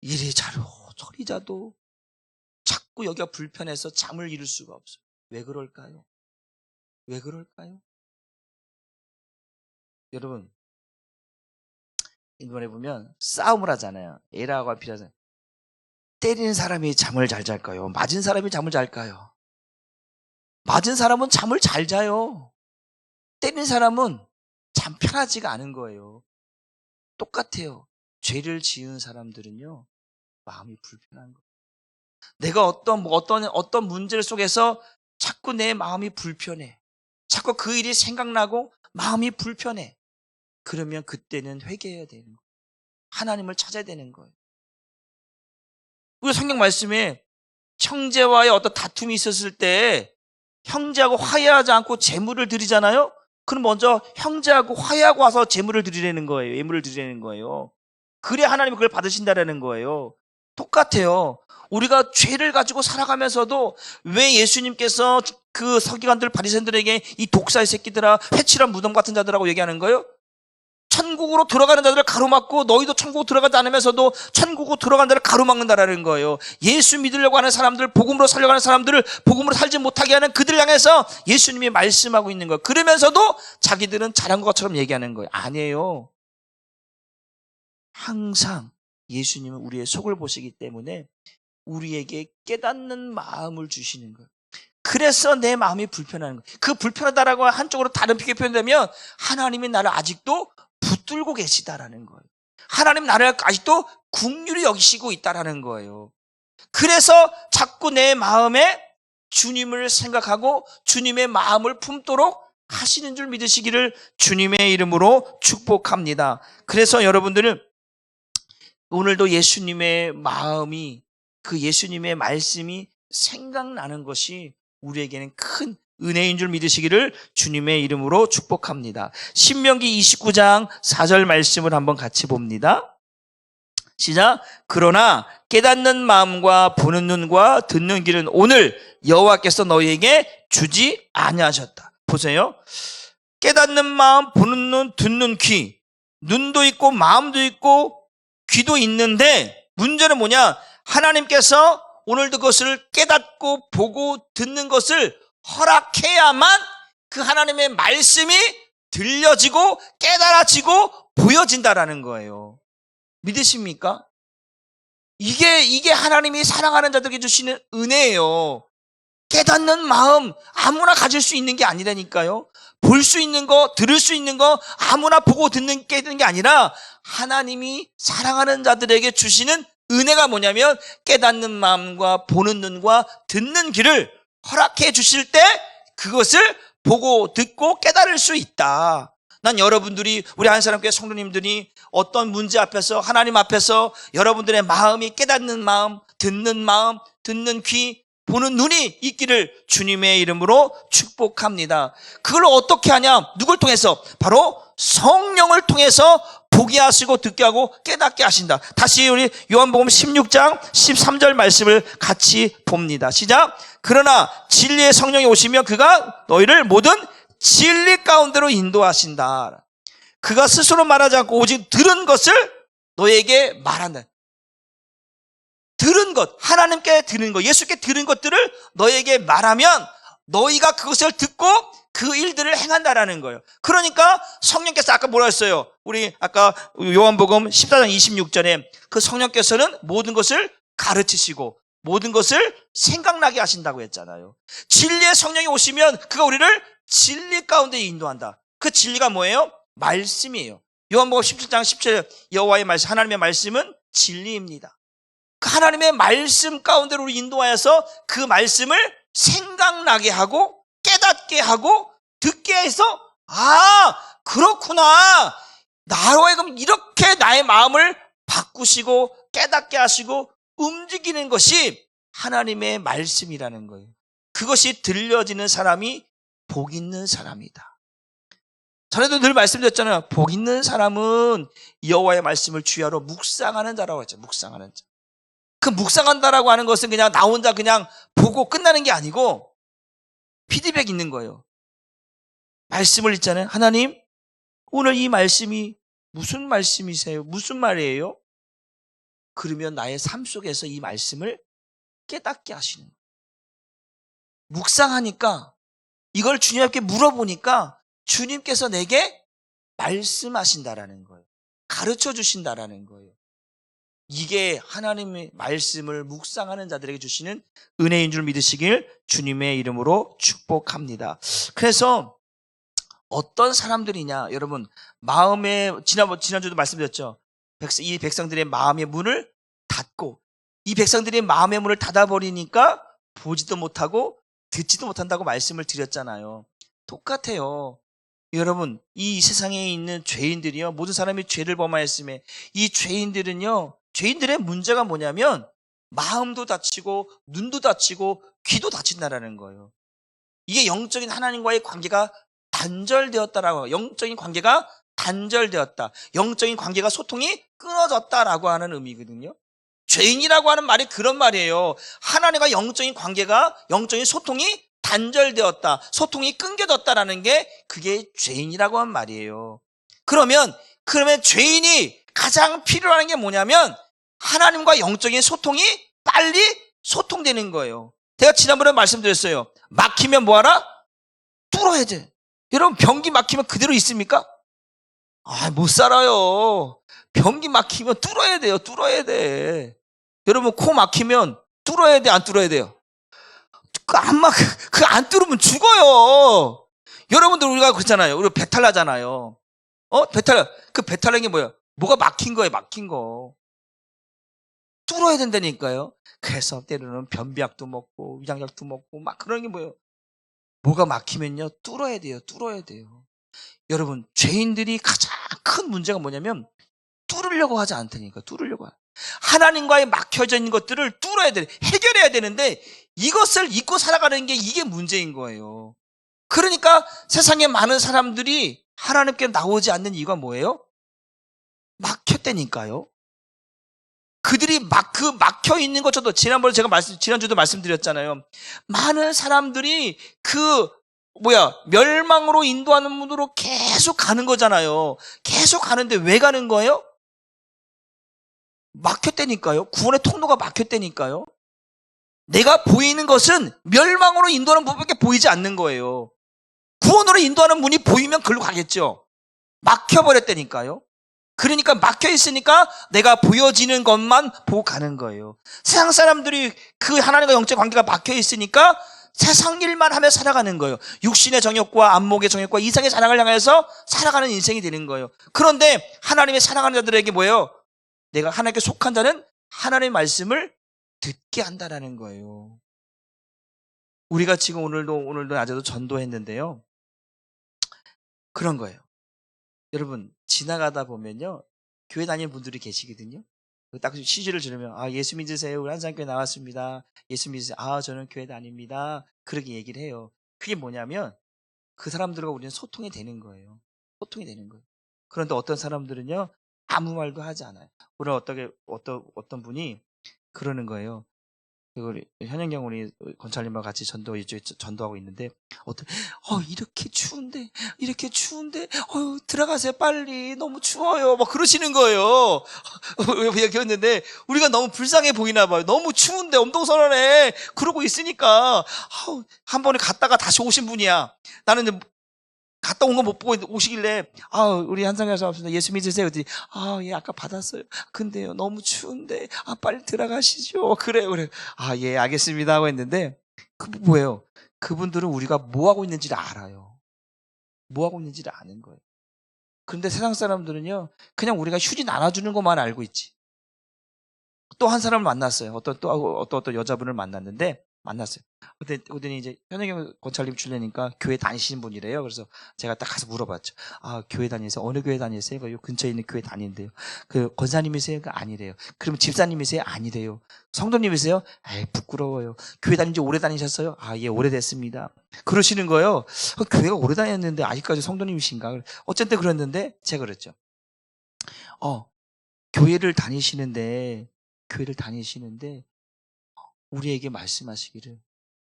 이리 자도 저리 자도 자꾸 여기가 불편해서 잠을 이룰 수가 없어요. 왜 그럴까요? 왜 그럴까요? 여러분, 이번에 보면 싸움을 하잖아요. 에라와 비라서 때리는 사람이 잠을 잘 잘까요? 맞은 사람이 잠을 잘까요? 맞은 사람은 잠을 잘 자요. 때리는 사람은 잠 편하지가 않은 거예요. 똑같아요. 죄를 지은 사람들은요, 마음이 불편한 거예요. 내가 어떤 문제 속에서 자꾸 내 마음이 불편해. 자꾸 그 일이 생각나고 마음이 불편해. 그러면 그때는 회개해야 되는 거예요. 하나님을 찾아야 되는 거예요. 우리 성경 말씀에 형제와의 어떤 다툼이 있었을 때 형제하고 화해하지 않고 제물을 드리잖아요. 그럼 먼저 형제하고 화해하고 와서 제물을 드리라는 거예요. 예물을 드리라는 거예요. 그래야 하나님이 그걸 받으신다라는 거예요. 똑같아요. 우리가 죄를 가지고 살아가면서도 왜 예수님께서 그 서기관들 바리새인들에게 이 독사의 새끼들아, 회칠한 무덤 같은 자들하고 얘기하는 거예요? 천국으로 들어가는 자들을 가로막고 너희도 천국으로 들어가지 않으면서도 천국으로 들어가는 자를 가로막는다라는 거예요. 예수 믿으려고 하는 사람들, 복음으로 살려고 하는 사람들을 복음으로 살지 못하게 하는 그들을 향해서 예수님이 말씀하고 있는 거예요. 그러면서도 자기들은 잘한 것처럼 얘기하는 거예요. 아니에요. 항상 예수님은 우리의 속을 보시기 때문에 우리에게 깨닫는 마음을 주시는 거예요. 그래서 내 마음이 불편한 거예요. 그 불편하다라고 한쪽으로 다른 표현되면 하나님이 나를 아직도 붙들고 계시다라는 거예요. 하나님 나를 아직도 긍휼히 여기시고 있다라는 거예요. 그래서 자꾸 내 마음에 주님을 생각하고 주님의 마음을 품도록 하시는 줄 믿으시기를 주님의 이름으로 축복합니다. 그래서 여러분들은 오늘도 예수님의 마음이, 그 예수님의 말씀이 생각나는 것이 우리에게는 큰 은혜인 줄 믿으시기를 주님의 이름으로 축복합니다. 신명기 29장 4절 말씀을 한번 같이 봅니다. 시작. 그러나 깨닫는 마음과 보는 눈과 듣는 귀는 오늘 여호와께서 너희에게 주지 아니하셨다. 보세요. 깨닫는 마음, 보는 눈, 듣는 귀. 눈도 있고 마음도 있고 귀도 있는데 문제는 뭐냐? 하나님께서 오늘도 그것을 깨닫고 보고 듣는 것을 허락해야만 그 하나님의 말씀이 들려지고 깨달아지고 보여진다라는 거예요. 믿으십니까? 이게 하나님이 사랑하는 자들에게 주시는 은혜예요. 깨닫는 마음 아무나 가질 수 있는 게 아니라니까요. 볼 수 있는 거, 들을 수 있는 거 아무나 보고 듣는 게 아니라 하나님이 사랑하는 자들에게 주시는 은혜가 뭐냐면 깨닫는 마음과 보는 눈과 듣는 귀를 허락해 주실 때 그것을 보고 듣고 깨달을 수 있다. 난 여러분들이, 우리 한사람교회 성도님들이 어떤 문제 앞에서, 하나님 앞에서 여러분들의 마음이 깨닫는 마음, 듣는 귀, 보는 눈이 있기를 주님의 이름으로 축복합니다. 그걸 어떻게 하냐? 누굴 통해서? 바로 성령을 통해서 보게 하시고 듣게 하고 깨닫게 하신다. 다시 우리 요한복음 16장 13절 말씀을 같이 봅니다. 시작. 그러나 진리의 성령이 오시면 그가 너희를 모든 진리 가운데로 인도하신다. 그가 스스로 말하지 않고 오직 들은 것을 너희에게 말한다. 들은 것, 하나님께 들은 것, 예수께 들은 것들을 너희에게 말하면 너희가 그것을 듣고 그 일들을 행한다라는 거예요. 그러니까 성령께서 아까 뭐라 했어요? 우리 아까 요한복음 14장 26절에 그 성령께서는 모든 것을 가르치시고 모든 것을 생각나게 하신다고 했잖아요. 진리의 성령이 오시면 그가 우리를 진리 가운데 인도한다. 그 진리가 뭐예요? 말씀이에요. 요한복음 17장 10절에 여호와의 말씀, 하나님의 말씀은 진리입니다. 그 하나님의 말씀 가운데로 인도하여서 그 말씀을 생각나게 하고 깨닫게 하고 듣게 해서 그렇구나. 나로 하여금 이렇게 나의 마음을 바꾸시고 깨닫게 하시고 움직이는 것이 하나님의 말씀이라는 거예요. 그것이 들려지는 사람이 복 있는 사람이다. 전에도 늘 말씀드렸잖아요. 복 있는 사람은 여호와의 말씀을 주야로 묵상하는 자라고 했죠. 묵상하는 자. 그 묵상한다라고 하는 것은 그냥 나 혼자 그냥 보고 끝나는 게 아니고 피드백 있는 거예요. 말씀을 읽잖아요. 하나님, 오늘 이 말씀이 무슨 말씀이세요? 무슨 말이에요? 그러면 나의 삶 속에서 이 말씀을 깨닫게 하시는 거예요. 묵상하니까 이걸 주님께 물어보니까 주님께서 내게 말씀하신다라는 거예요. 가르쳐 주신다라는 거예요. 이게 하나님의 말씀을 묵상하는 자들에게 주시는 은혜인 줄 믿으시길 주님의 이름으로 축복합니다. 그래서 어떤 사람들이냐, 여러분, 지난주도 말씀드렸죠. 이 백성들의 마음의 문을 닫고, 이 백성들의 마음의 문을 닫아버리니까 보지도 못하고 듣지도 못한다고 말씀을 드렸잖아요. 똑같아요. 여러분, 이 세상에 있는 죄인들이요, 모든 사람이 죄를 범하였음에 이 죄인들은요, 죄인들의 문제가 뭐냐면 마음도 다치고 눈도 다치고 귀도 다친다라는 거예요. 이게 영적인 하나님과의 관계가 단절되었다라고, 영적인 관계가 단절되었다, 영적인 관계가 소통이 끊어졌다라고 하는 의미거든요. 죄인이라고 하는 말이 그런 말이에요. 하나님과 영적인 관계가, 영적인 소통이 단절되었다, 소통이 끊겨졌다라는 게 그게 죄인이라고 하는 말이에요. 그러면 죄인이 가장 필요한 게 뭐냐면 하나님과 영적인 소통이 빨리 소통되는 거예요. 제가 지난번에 말씀드렸어요. 막히면 뭐하라? 뚫어야 돼. 여러분, 변기 막히면 그대로 있습니까? 못 살아요. 변기 막히면 뚫어야 돼요. 뚫어야 돼. 여러분, 코 막히면 뚫어야 돼, 안 뚫어야 돼요? 안 뚫으면 죽어요. 여러분들, 우리가 그렇잖아요. 우리 배탈 나잖아요. 배탈 난 게 뭐예요? 뭐가 막힌 거예요, 막힌 거. 뚫어야 된다니까요. 그래서 때로는 변비약도 먹고 위장약도 먹고 막 그런 게 뭐예요? 뭐가 막히면요, 뚫어야 돼요. 뚫어야 돼요. 여러분, 죄인들이 가장 큰 문제가 뭐냐면 뚫으려고 하지 않다니까. 뚫으려고. 하나님과의 막혀져 있는 것들을 뚫어야 돼. 해결해야 되는데 이것을 잊고 살아가는 게 이게 문제인 거예요. 그러니까 세상에 많은 사람들이 하나님께 나오지 않는 이유가 뭐예요? 막혔다니까요. 그들이 막혀 있는 것, 저도 지난주도 말씀드렸잖아요. 많은 사람들이 멸망으로 인도하는 문으로 계속 가는 거잖아요. 계속 가는데 왜 가는 거예요? 막혔다니까요. 구원의 통로가 막혔다니까요. 내가 보이는 것은 멸망으로 인도하는 부분밖에 보이지 않는 거예요. 구원으로 인도하는 문이 보이면 글로 가겠죠. 막혀버렸다니까요. 그러니까 막혀 있으니까 내가 보여지는 것만 보고 가는 거예요. 세상 사람들이 그 하나님과 영적 관계가 막혀 있으니까 세상 일만 하며 살아가는 거예요. 육신의 정욕과 안목의 정욕과 이상의 사랑을 향해서 살아가는 인생이 되는 거예요. 그런데 하나님의 사랑하는 자들에게 뭐예요? 내가 하나님께 속한 자는 하나님의 말씀을 듣게 한다라는 거예요. 우리가 지금 오늘도 낮에도 전도했는데요. 그런 거예요. 여러분, 지나가다 보면요, 교회 다니는 분들이 계시거든요. 딱 시주를 들으면 예수 믿으세요? 우리 한상교회 나왔습니다. 예수 믿으세요? 저는 교회 다닙니다. 그렇게 얘기를 해요. 그게 뭐냐면 그 사람들과 우리는 소통이 되는 거예요. 소통이 되는 거예요. 그런데 어떤 사람들은요, 아무 말도 하지 않아요. 오늘 어떤 분이 그러는 거예요. 우리 현영경 우리 권찰님과 같이 전도하고 있는데 이렇게 추운데 들어가세요 빨리, 너무 추워요, 막 그러시는 거예요. 그랬는데 우리가 너무 불쌍해 보이나 봐요. 너무 추운데 엄동선언해 그러고 있으니까 한 번에 갔다가 다시 오신 분이야. 나는 이제 갔다 온 거 못 보고 오시길래 우리 한상교사 없습니다. 예수 믿으세요? 그랬더니 예, 아까 받았어요. 근데요, 너무 추운데 빨리 들어가시죠. 그래. 예, 알겠습니다 하고 했는데 뭐예요? 그분들은 우리가 뭐 하고 있는지를 알아요. 뭐 하고 있는지를 아는 거예요. 그런데 세상 사람들은요, 그냥 우리가 휴지 나눠주는 것만 알고 있지. 또 한 사람을 만났어요. 어떤 여자분을 만났는데 만났어요. 그랬더니 이제 현역경 권찰님 출래니까 교회 다니시는 분이래요. 그래서 제가 딱 가서 물어봤죠. 아, 교회 다니세요? 어느 교회 다니세요? 요 근처에 있는 교회 다니는데요. 그 권사님이세요? 아니래요. 그럼 집사님이세요? 아니래요. 성도님이세요? 에이, 부끄러워요. 교회 다닌 지 오래 다니셨어요? 아, 예, 오래됐습니다. 그러시는 거예요. 교회가 오래 다녔는데 아직까지 성도님이신가? 어쨌든 그랬는데 제가 그랬죠. 교회를 다니시는데 우리에게 말씀하시기를,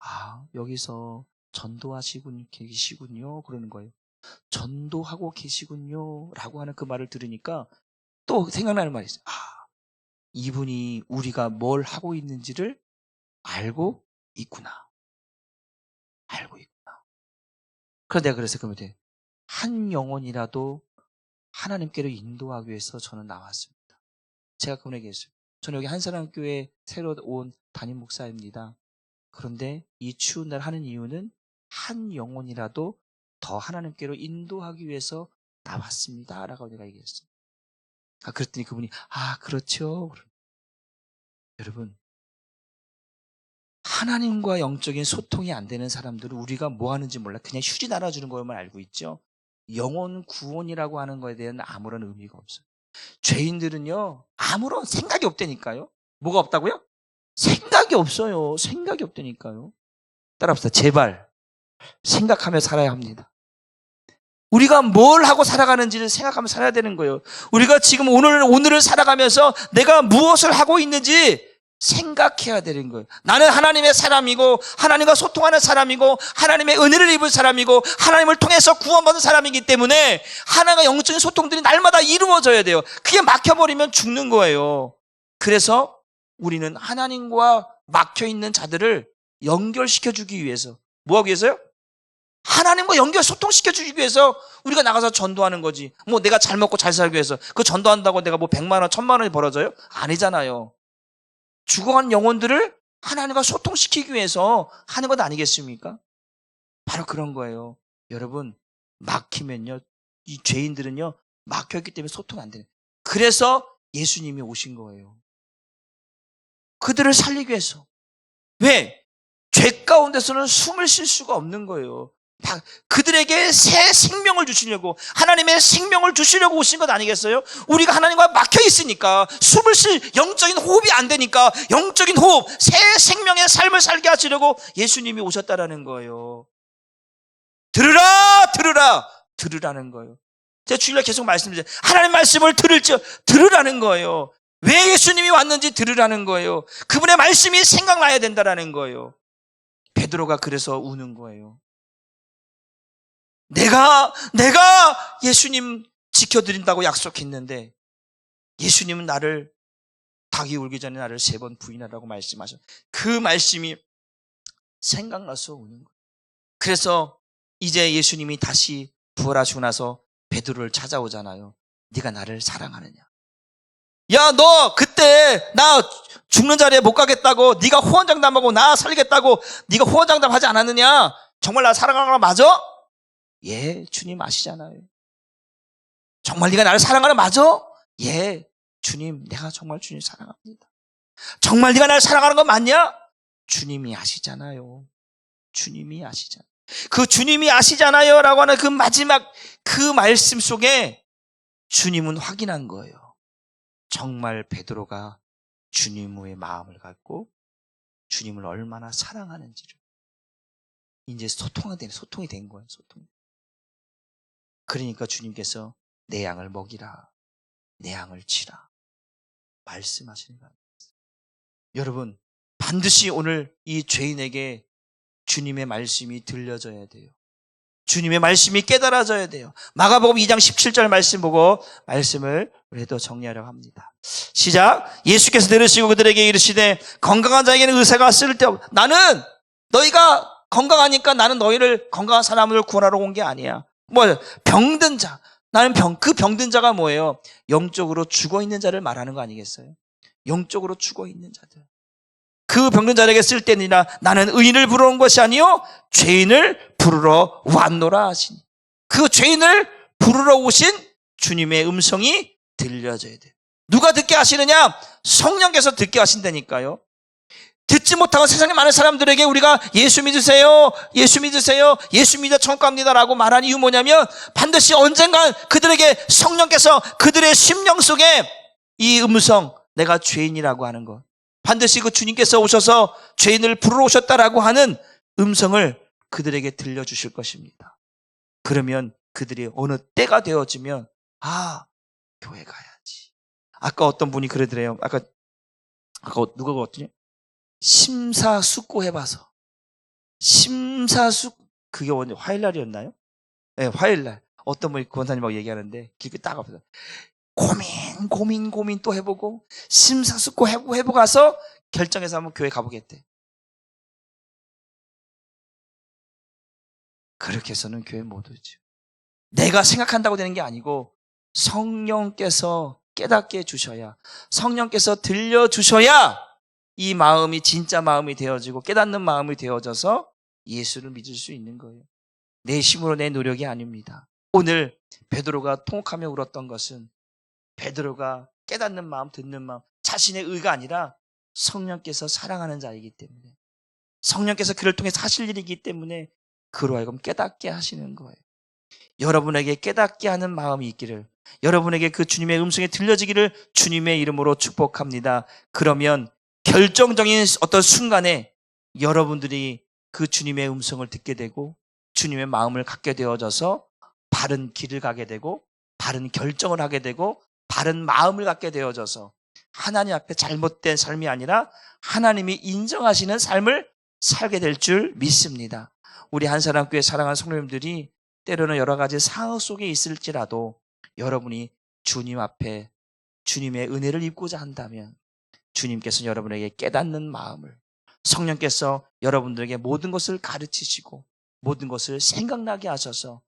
아, 여기서 계시군요. 그러는 거예요. 전도하고 계시군요. 라고 하는 그 말을 들으니까 또 생각나는 말이 있어요. 아, 이분이 우리가 뭘 하고 있는지를 알고 있구나. 그래서 내가 그러면 한 영혼이라도 하나님께로 인도하기 위해서 저는 나왔습니다. 제가 그분에게 했어요. 저는 여기 한사랑교회 새로 온 담임 목사입니다. 그런데 이 추운 날 하는 이유는 한 영혼이라도 더 하나님께로 인도하기 위해서 나왔습니다. 라고 내가 얘기했어요. 그랬더니 그분이, 아, 그렇죠. 여러분, 하나님과 영적인 소통이 안 되는 사람들은 우리가 뭐 하는지 몰라. 그냥 휴지 날아주는 것만 알고 있죠. 영혼 구원이라고 하는 거에 대한 아무런 의미가 없어요. 죄인들은요, 아무런 생각이 없다니까요. 뭐가 없다고요? 생각이 없어요. 생각이 없다니까요. 따라합시다. 제발 생각하며 살아야 합니다. 우리가 뭘 하고 살아가는지를 생각하며 살아야 되는 거예요. 우리가 지금 오늘을 살아가면서 내가 무엇을 하고 있는지 생각해야 되는 거예요. 나는 하나님의 사람이고 하나님과 소통하는 사람이고 하나님의 은혜를 입은 사람이고 하나님을 통해서 구원받은 사람이기 때문에 하나님과 영적인 소통들이 날마다 이루어져야 돼요. 그게 막혀버리면 죽는 거예요. 그래서 우리는 하나님과 막혀있는 자들을 연결시켜주기 위해서, 뭐하기 위해서요? 하나님과 소통시켜주기 위해서 우리가 나가서 전도하는 거지. 뭐 내가 잘 먹고 잘 살기 위해서 그 전도한다고 내가 뭐 100만 원, 1000만 원이 벌어져요? 아니잖아요. 죽어간 영혼들을 하나님과 소통시키기 위해서 하는 것 아니겠습니까? 바로 그런 거예요. 여러분, 막히면요, 이 죄인들은요, 막혀있기 때문에 소통 안 되는. 그래서 예수님이 오신 거예요. 그들을 살리기 위해서. 왜? 죄 가운데서는 숨을 쉴 수가 없는 거예요. 그들에게 새 생명을 주시려고, 하나님의 생명을 주시려고 오신 것 아니겠어요? 우리가 하나님과 막혀 있으니까 숨을 쉴 영적인 호흡이 안 되니까 영적인 호흡, 새 생명의 삶을 살게 하시려고 예수님이 오셨다라는 거예요. 들으라는 거예요. 제가 주일날 계속 말씀드려요. 하나님 말씀을 들으라는 거예요. 왜 예수님이 왔는지 들으라는 거예요. 그분의 말씀이 생각나야 된다라는 거예요. 베드로가 그래서 우는 거예요. 내가 예수님 지켜드린다고 약속했는데 예수님은 닭이 울기 전에 나를 3번 부인하라고 말씀하셨. 그 말씀이 생각나서 우는 거예요. 그래서 이제 예수님이 다시 부활하시고 나서 베드로를 찾아오잖아요. 네가 나를 사랑하느냐? 야, 너 그때 나 죽는 자리에 못 가겠다고, 네가 호언장담하고 나 살리겠다고 네가 호언장담하지 않았느냐? 정말 나 사랑하는 거 맞아? 예, 주님 아시잖아요. 정말 네가 나를 사랑하는 거 맞아? 예, 주님, 내가 정말 주님 사랑합니다. 정말 네가 나를 사랑하는 거 맞냐? 주님이 아시잖아요. 주님이 아시잖아요. 그 주님이 아시잖아요 라고 하는 그 마지막 그 말씀 속에 주님은 확인한 거예요. 정말 베드로가 주님의 마음을 갖고 주님을 얼마나 사랑하는지를 이제 소통이 된 거예요. 그러니까 주님께서 내 양을 먹이라, 내 양을 치라 말씀하시는 거예요. 여러분, 반드시 오늘 이 죄인에게 주님의 말씀이 들려져야 돼요. 주님의 말씀이 깨달아져야 돼요. 마가복음 2장 17절 말씀 보고 말씀을 우리도 정리하려고 합니다. 시작. 예수께서 들으시고 그들에게 이르시되 건강한 자에게는 의사가 쓸데없다. 나는 너희가 건강하니까 나는 너희를 건강한 사람을 구원하러 온 게 아니야. 병든 자. 나는 그 병든 자가 뭐예요? 영적으로 죽어있는 자를 말하는 거 아니겠어요? 영적으로 죽어있는 자들. 그 병든 자에게 쓸데니라. 나는 의인을 부르러 온 것이 아니요 죄인을 부르러 왔노라 하시니. 그 죄인을 부르러 오신 주님의 음성이 들려져야 돼요. 누가 듣게 하시느냐? 성령께서 듣게 하신다니까요. 듣지 못하고 세상에 많은 사람들에게 우리가 예수 믿으세요, 예수 믿으세요, 예수 믿어 천국 갑니다라고 말한 이유 뭐냐면 반드시 언젠간 그들에게 성령께서 그들의 심령 속에 이 음성, 내가 죄인이라고 하는 것, 반드시 그 주님께서 오셔서 죄인을 부르러 오셨다라고 하는 음성을 그들에게 들려주실 것입니다. 그러면 그들이 어느 때가 되어지면 교회 가야지. 아까 어떤 분이 그러더래요. 아까 누가 그랬더니 심사숙고해봐서, 그게 언제 화요일날이었나요? 네, 화요일날 어떤 분이 권사님하고 얘기하는데 길게 딱 앞에서 고민 또 해보고 심사숙고 해보고 가서 결정해서 한번 교회 가보겠대. 그렇게 해서는 교회 못 오죠. 내가 생각한다고 되는 게 아니고 성령께서 깨닫게 해주셔야, 성령께서 들려주셔야 이 마음이 진짜 마음이 되어지고 깨닫는 마음이 되어져서 예수를 믿을 수 있는 거예요. 내 힘으로, 내 노력이 아닙니다. 오늘 베드로가 통곡하며 울었던 것은 베드로가 깨닫는 마음, 듣는 마음, 자신의 의가 아니라 성령께서 사랑하는 자이기 때문에, 성령께서 그를 통해서 하실 일이기 때문에 그로 하여금 깨닫게 하시는 거예요. 여러분에게 깨닫게 하는 마음이 있기를, 여러분에게 그 주님의 음성이 들려지기를 주님의 이름으로 축복합니다. 그러면 결정적인 어떤 순간에 여러분들이 그 주님의 음성을 듣게 되고 주님의 마음을 갖게 되어져서 바른 길을 가게 되고 바른 결정을 하게 되고 바른 마음을 갖게 되어져서 하나님 앞에 잘못된 삶이 아니라 하나님이 인정하시는 삶을 살게 될 줄 믿습니다. 우리 한사람교회 사랑하는 성도님들이 때로는 여러 가지 상황 속에 있을지라도 여러분이 주님 앞에 주님의 은혜를 입고자 한다면 주님께서 여러분에게 깨닫는 마음을, 성령께서 여러분들에게 모든 것을 가르치시고 모든 것을 생각나게 하셔서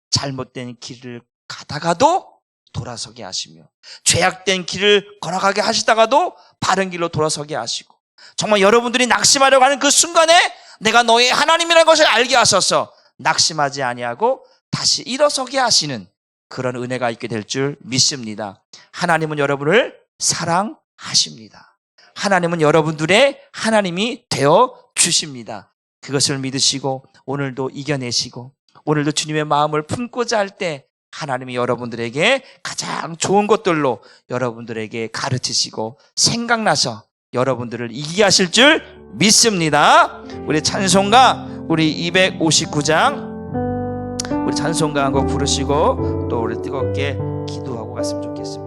잘못된 길을 가다가도 돌아서게 하시며 죄악된 길을 걸어가게 하시다가도 바른 길로 돌아서게 하시고 정말 여러분들이 낙심하려고 하는 그 순간에 내가 너의 하나님이라는 것을 알게 하셔서 낙심하지 아니하고 다시 일어서게 하시는 그런 은혜가 있게 될 줄 믿습니다. 하나님은 여러분을 사랑하십니다. 하나님은 여러분들의 하나님이 되어 주십니다. 그것을 믿으시고 오늘도 이겨내시고 오늘도 주님의 마음을 품고자 할 때 하나님이 여러분들에게 가장 좋은 것들로 여러분들에게 가르치시고 생각나서 여러분들을 이기게 하실 줄 믿습니다. 우리 찬송가, 우리 259장 우리 찬송가 한 곡 부르시고 또 우리 뜨겁게 기도하고 갔으면 좋겠습니다.